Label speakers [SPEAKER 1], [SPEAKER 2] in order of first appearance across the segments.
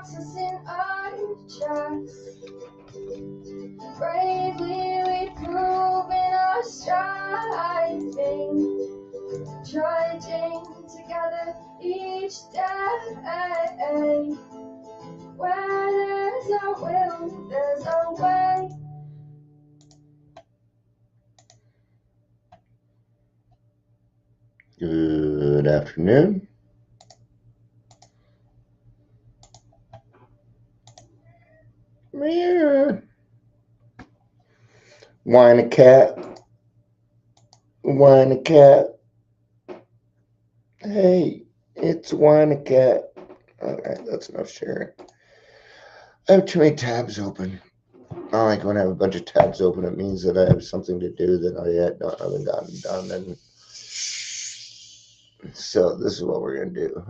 [SPEAKER 1] boxes in our tracks. Bravely we proven our striving, trudging together each day. Where there's a will, there's a way.
[SPEAKER 2] Good afternoon. Meow. Whine a cat. Whine a cat. Hey, it's Whine a cat. Alright, that's enough sharing. I have too many tabs open. I like when I have a bunch of tabs open, it means that I have something to do that I haven't gotten done. And so this is what we're going to do.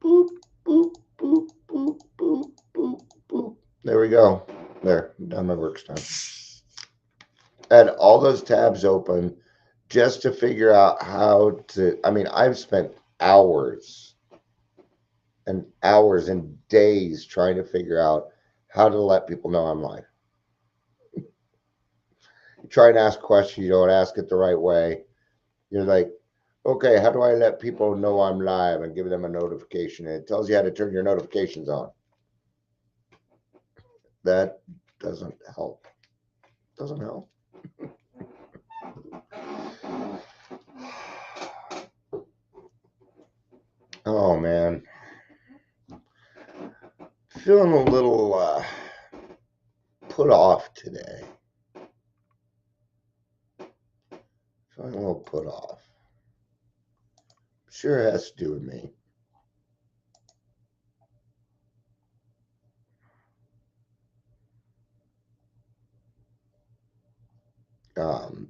[SPEAKER 2] Boop, boop, boop, boop, boop, boop, boop. There we go. There, done my work time. I had all those tabs open just to figure out how to. I mean, I've spent hours and hours and days trying to figure out how to let people know I'm live. You try and ask questions, you don't ask it the right way. You're like, okay, how do I let people know I'm live and give them a notification? And it tells you how to turn your notifications on. That doesn't help. Doesn't help. Oh man, feeling a little put off today. Feeling a little put off. Sure has to do with me. Um,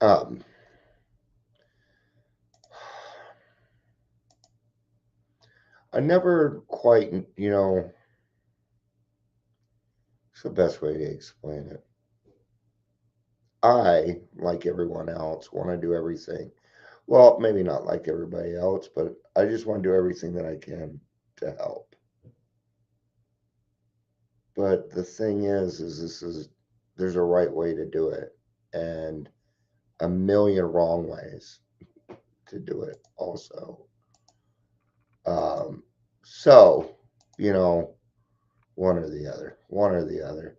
[SPEAKER 2] um, I never quite, it's the best way to explain it. I, like everyone else, want to do everything. Well, maybe not like everybody else, but I just want to do everything that I can to help. But the thing is there's a right way to do it and a million wrong ways to do it also. So, you know, one or the other, one or the other.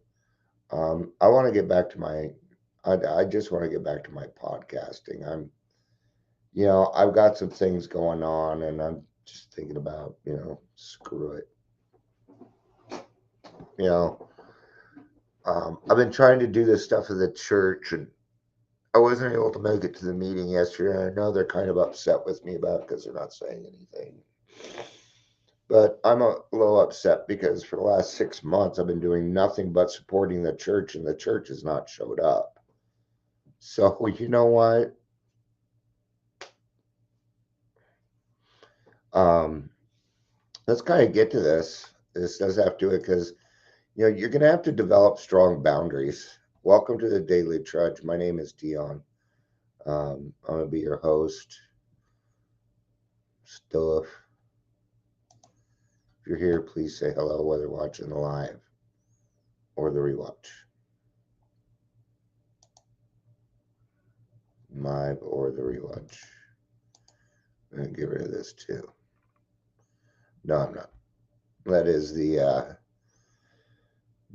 [SPEAKER 2] I want to get back to I just want to get back to my podcasting. I've got some things going on and I'm just thinking about, screw it. You know, I've been trying to do this stuff at the church and I wasn't able to make it to the meeting yesterday. I know they're kind of upset with me about it because they're not saying anything. But I'm a little upset because for the last 6 months, I've been doing nothing but supporting the church, and the church has not showed up. So, you know what? Um, let's kind of get to this. This does have to, because, you're going to have to develop strong boundaries. Welcome to the Daily Trudge. My name is Dion. I'm going to be your host. Stuff. If you're here, please say hello, whether watching the live or the rewatch. Live or the rewatch. I'm going to get rid of this too. No, I'm not. That is the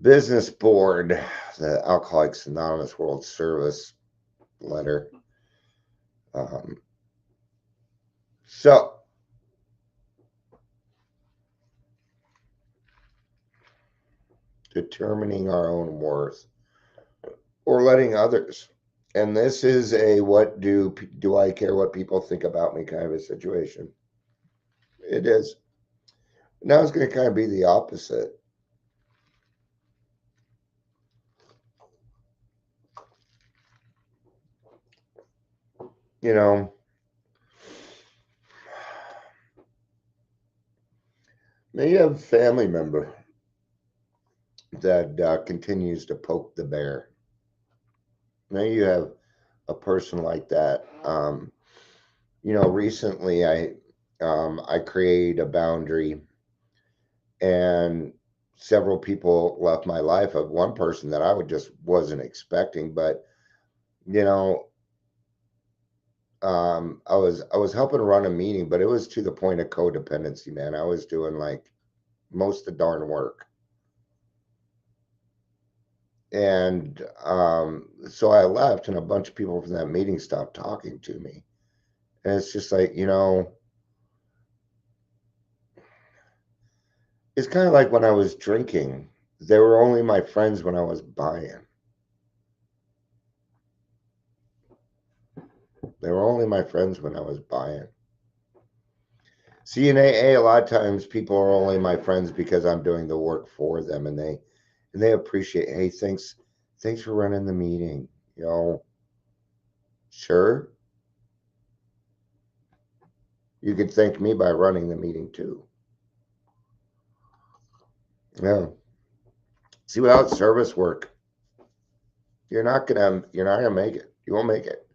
[SPEAKER 2] business board, the Alcoholics Anonymous World Service letter. So, determining our own worth or letting others. And this is a what do I care what people think about me kind of a situation. It is. Now it's going to kind of be the opposite. You know, maybe you have a family member that continues to poke the bear. Now you have a person like that. Recently I created a boundary, and several people left my life. Of one person that I would just wasn't expecting, but you know, I was helping run a meeting, but it was to the point of codependency, man. I was doing like most of the darn work, and so I left, and a bunch of people from that meeting stopped talking to me, and it's just like it's kind of like when I was drinking. They were only my friends when I was buying. They were only my friends when I was buying. See, in AA, a lot of times people are only my friends because I'm doing the work for them, and they appreciate. Hey, thanks for running the meeting. Sure, you could thank me by running the meeting too. Yeah. See, without service work, you're not gonna make it. You won't make it.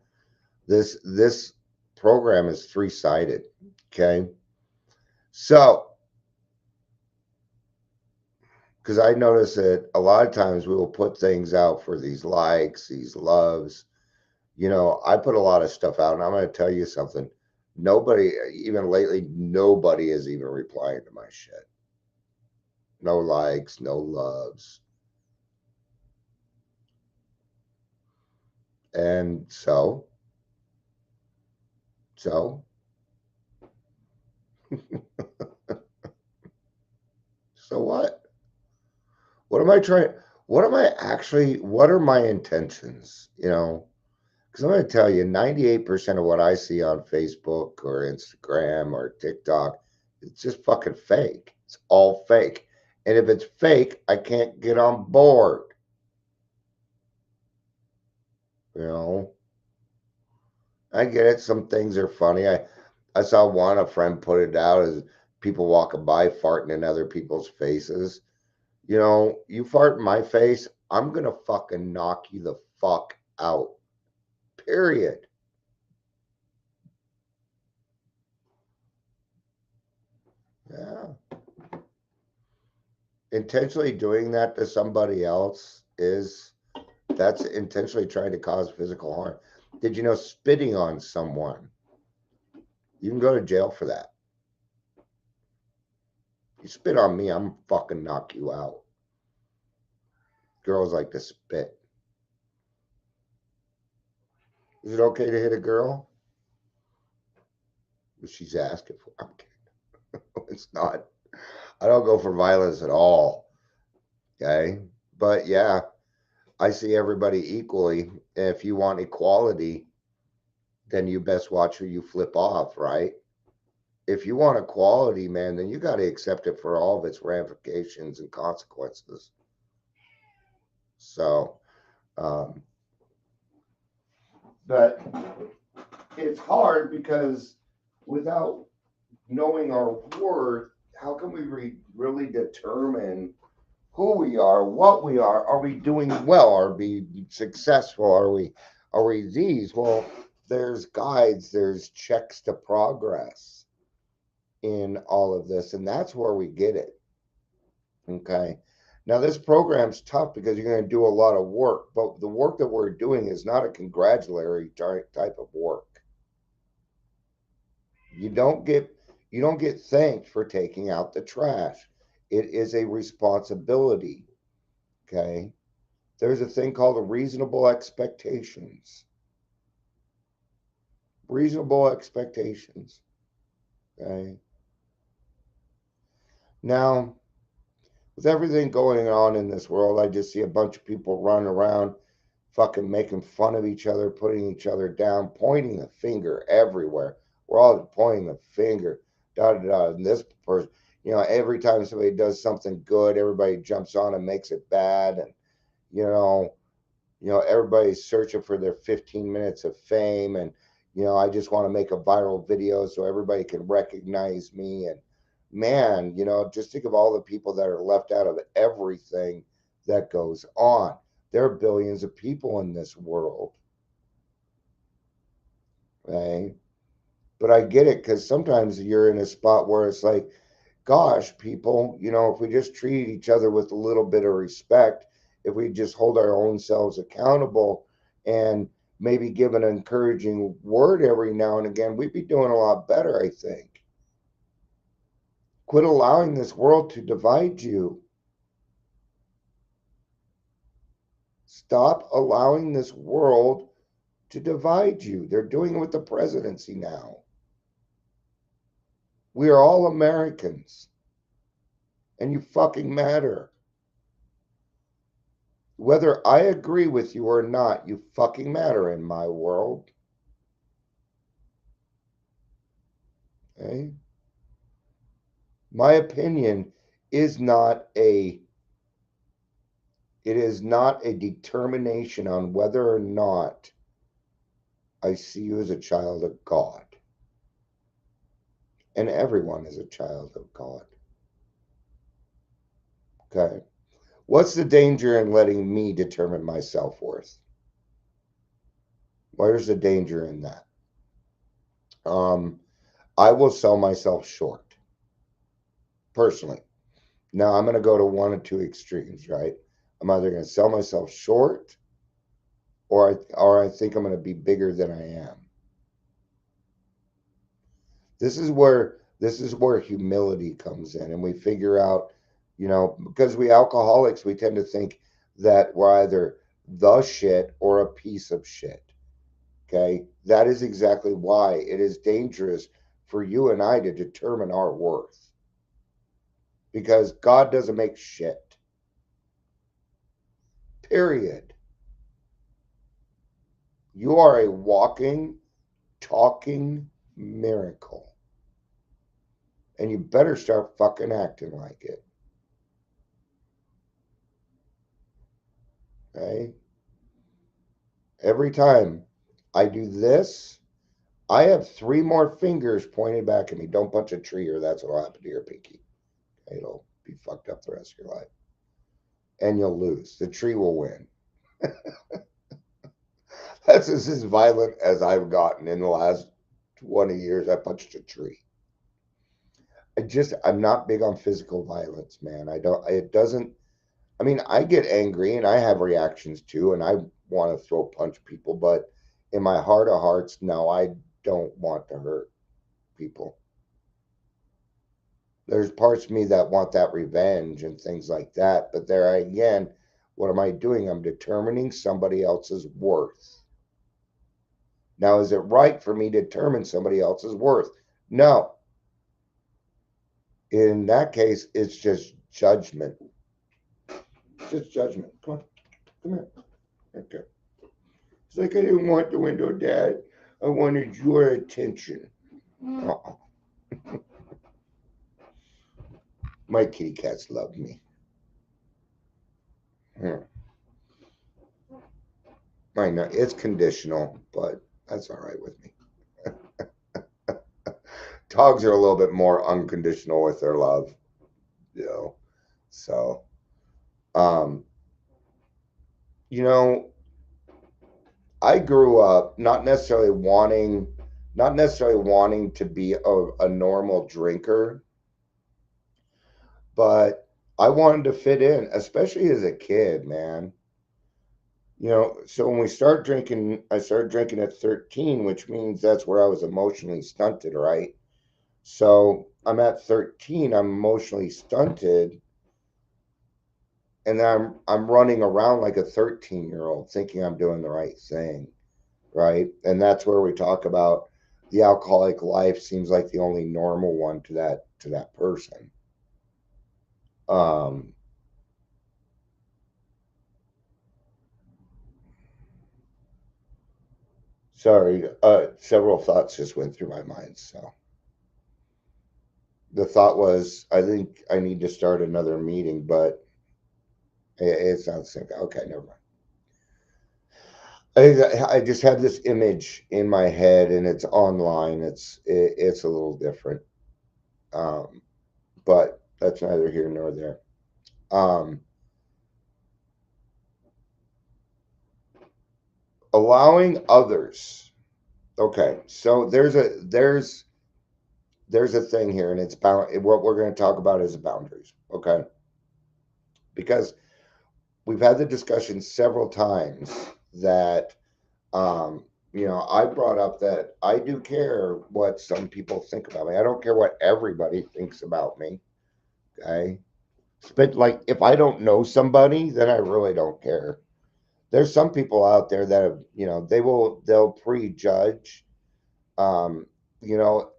[SPEAKER 2] This program is three-sided. Okay, so because I notice that a lot of times we will put things out for these likes, these loves. I put a lot of stuff out, and I'm going to tell you something. Nobody, even lately, nobody is even replying to my shit. No likes, no loves. And so, so what? What am I trying? What are my intentions? Because I'm going to tell you, 98% of what I see on Facebook or Instagram or TikTok, it's just fucking fake. It's all fake. And if it's fake, I can't get on board. You know, I get it. Some things are funny. I saw a friend put it out as people walking by farting in other people's faces. You fart in my face, I'm going to fucking knock you the fuck out. Period. Yeah. Intentionally doing that to somebody else that's intentionally trying to cause physical harm. Did you know spitting on someone, you can go to jail for that? You spit on me, I'm fucking knock you out. Girls like to spit. Is it okay to hit a girl? She's asking for. I'm kidding. It's not. I don't go for violence at all. Okay, but yeah, I see everybody equally. If you want equality, then you best watch who you flip off, right? If you want equality, man, then you got to accept it for all of its ramifications and consequences. So, um, but it's hard because without knowing our worth, how can we really determine who we are, what we are? Are we doing well? Are we successful? Are we these? Well, there's guides, there's checks to progress in all of this, and that's where we get it. Okay. Now, this program's tough because you're going to do a lot of work, but the work that we're doing is not a congratulatory type of work. You don't get you don't get thanked for taking out the trash. It is a responsibility. Okay. There's a thing called a reasonable expectations. Reasonable expectations. Okay. Now, with everything going on in this world, I just see a bunch of people running around fucking making fun of each other, putting each other down, pointing the finger everywhere. We're all pointing the finger, da da da. And this person, every time somebody does something good, everybody jumps on and makes it bad, and you know, everybody's searching for their 15 minutes of fame, and I just want to make a viral video so everybody can recognize me. And man, just think of all the people that are left out of everything that goes on. There are billions of people in this world, right? But I get it because sometimes you're in a spot where it's like, gosh, people, if we just treat each other with a little bit of respect, if we just hold our own selves accountable and maybe give an encouraging word every now and again, we'd be doing a lot better, I think. Quit allowing this world to divide you. Stop allowing this world to divide you. They're doing it with the presidency now. We are all Americans, and you fucking matter. Whether I agree with you or not, you fucking matter in my world. Okay? My opinion is not a it is not a determination on whether or not I see you as a child of God. And everyone is a child of God. Okay? What's the danger in letting me determine my self-worth? Where's the danger in that? Um, I will sell myself short, personally. Now I'm going to go to one or two extremes, right? I'm either going to sell myself short, or I think I'm going to be bigger than I am. This is where humility comes in, and we figure out, because we alcoholics, we tend to think that we're either the shit or a piece of shit. Okay, that is exactly why it is dangerous for you and I to determine our worth, because God doesn't make shit. Period. You are a walking, talking miracle. And you better start fucking acting like it. Okay? Every time I do this, I have three more fingers pointed back at me. Don't punch a tree or that's what'll happen to your pinky. It'll be fucked up the rest of your life. And you'll lose. The tree will win. That's as violent as I've gotten in the last 20 years. I punched a tree. I'm not big on physical violence, man. It doesn't, I mean, I get angry and I have reactions too, and I want to throw punch people, but in my heart of hearts, no, I don't want to hurt people. There's parts of me that want that revenge and things like that, but there again, what am I doing? I'm determining somebody else's worth. Now, is it right for me to determine somebody else's worth? No. In that case, it's just judgment. Just judgment. Come on, come here. Okay. It's like I didn't want the window, Dad. I wanted your attention. Uh-uh. My kitty cats love me. Hmm. I know it's conditional, but that's all right with me. Dogs are a little bit more unconditional with their love, you know. So, um, you know, I grew up not necessarily wanting to be a normal drinker, but I wanted to fit in, especially as a kid, man. So when we start drinking, I started drinking at 13, which means that's where I was emotionally stunted, right? So I'm at 13, I'm emotionally stunted, and I'm running around like a 13-year-old thinking I'm doing the right thing, right? And that's where we talk about the alcoholic life seems like the only normal one to that person. Um, Sorry, several thoughts just went through my mind. So the thought was, I think I need to start another meeting, but it's not the same. Okay, never mind. I just have this image in my head, and it's online. It's a little different, um, but that's neither here nor there. Um, allowing others. Okay, so there's a thing here, and it's what we're going to talk about is boundaries. Okay, because we've had the discussion several times that um, I brought up that I do care what some people think about me. I don't care what everybody thinks about me. Okay, but like if I don't know somebody, then I really don't care. There's some people out there that have, they'll prejudge. Um, you know,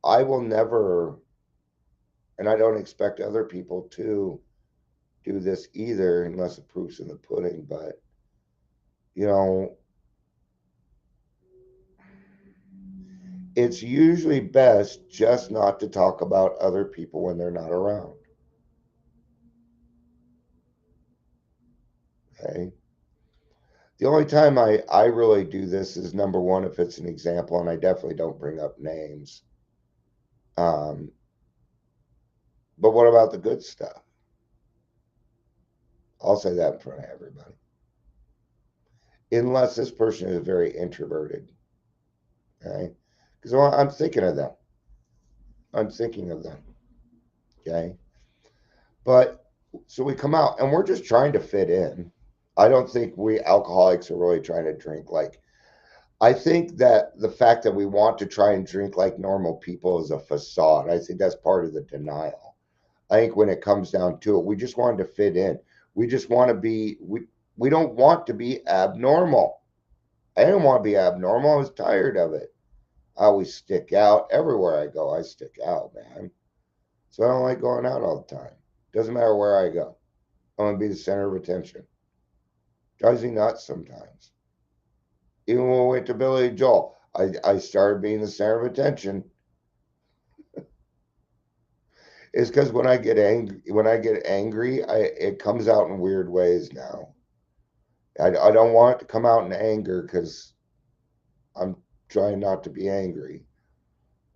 [SPEAKER 2] I will never, and I don't expect other people to do this either, unless the proof's in the pudding. But you know, it's usually best just not to talk about other people when they're not around. Okay. The only time I really do this is number one, if it's an example, and I definitely don't bring up names. Um, but what about the good stuff? I'll say that in front of everybody. Unless this person is very introverted. Okay. Because I'm thinking of them. I'm thinking of them. Okay. But so we come out and we're just trying to fit in. I don't think we alcoholics are really trying to drink like. I think that the fact that we want to try and drink like normal people is a facade. I think that's part of the denial. I think when it comes down to it, we just wanted to fit in. We just want to be we don't want to be abnormal. I didn't want to be abnormal. I was tired of it. I always stick out everywhere I go. I stick out, man. So I don't like going out all the time. Doesn't matter where I go. I want to be the center of attention. Drives me nuts sometimes. Even when we went to Billy Joel, I started being the center of attention. It's because when I get angry, it comes out in weird ways now. I don't want it to come out in anger because I'm trying not to be angry.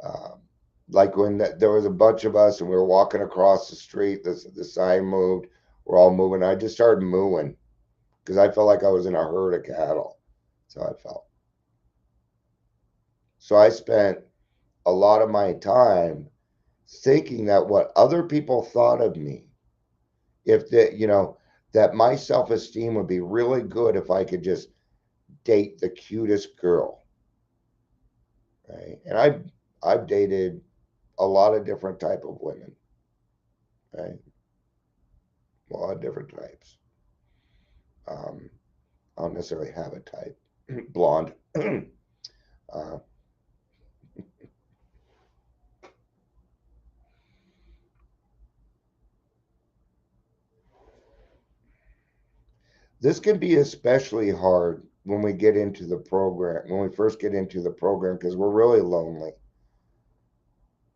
[SPEAKER 2] Um, like when there was a bunch of us and we were walking across the street, the sign moved, we're all moving. I just started mooing because I felt like I was in a herd of cattle. So I felt. So I spent a lot of my time thinking that what other people thought of me, if that, that my self esteem would be really good if I could just date the cutest girl. Right. And I've dated a lot of different type of women. Right. A lot of different types. Um, I don't necessarily have a type. Blonde. uh, this can be especially hard when we get into the program, when we first get into the program, because we're really lonely.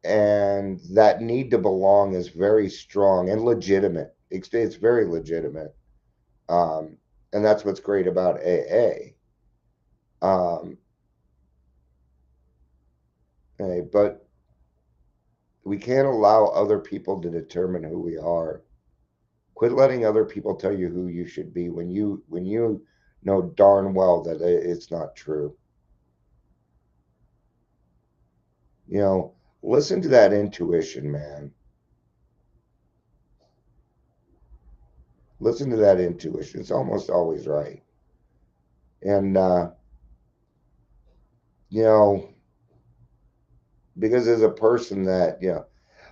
[SPEAKER 2] And that need to belong is very strong and legitimate. It's very legitimate. Um, and that's what's great about AA. Um, but we can't allow other people to determine who we are. Quit letting other people tell you who you should be when you know darn well that it's not true. You know, listen to that intuition, man. Listen to that intuition. It's almost always right. And you know, because as a person that,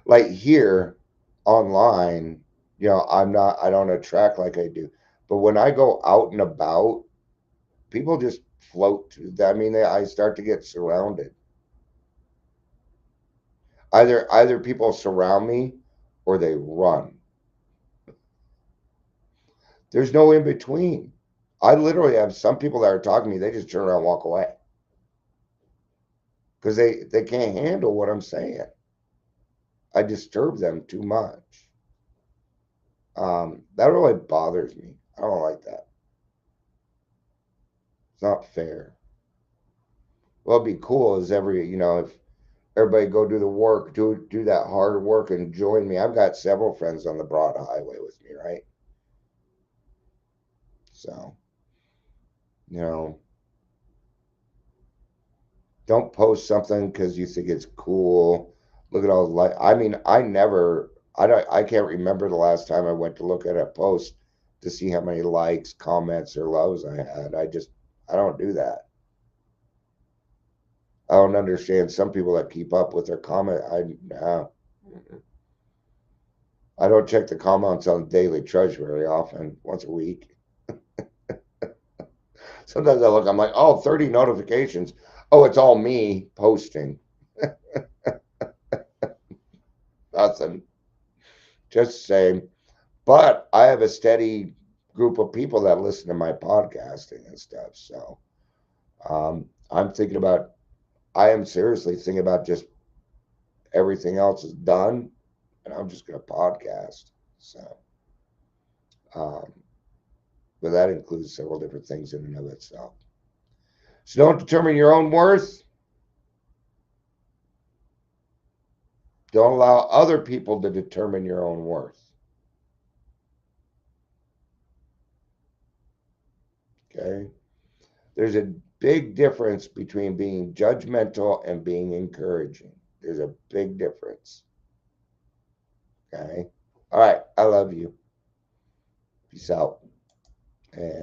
[SPEAKER 2] like here online, I don't attract like I do. But when I go out and about, people just float to that. I mean, I start to get surrounded. Either people surround me or they run. There's no in between. I literally have some people that are talking to me, they just turn around and walk away because they can't handle what I'm saying. I disturb them too much. That really bothers me. I don't like that. It's not fair. What'd be cool is if everybody go do the work, do that hard work and join me. I've got several friends on the broad highway with me, right? So You know, don't post something because you think it's cool. Look at all the like. I mean, I can't remember the last time I went to look at a post to see how many likes, comments, or loves I had. I don't do that. I don't understand some people that keep up with their comment. No. I don't check the comments on Daily Trudge very often, once a week. Sometimes I look, I'm like, oh, 30 notifications. Oh, it's all me posting. Nothing. Just saying. But I have a steady group of people that listen to my podcasting and stuff. So I'm thinking about, I am seriously thinking about just everything else is done and I'm just going to podcast. So, um, but that includes several different things in and of itself. So don't determine your own worth. Don't allow other people to determine your own worth. Okay? There's a big difference between being judgmental and being encouraging. There's a big difference. Okay? All right. I love you. Peace out. And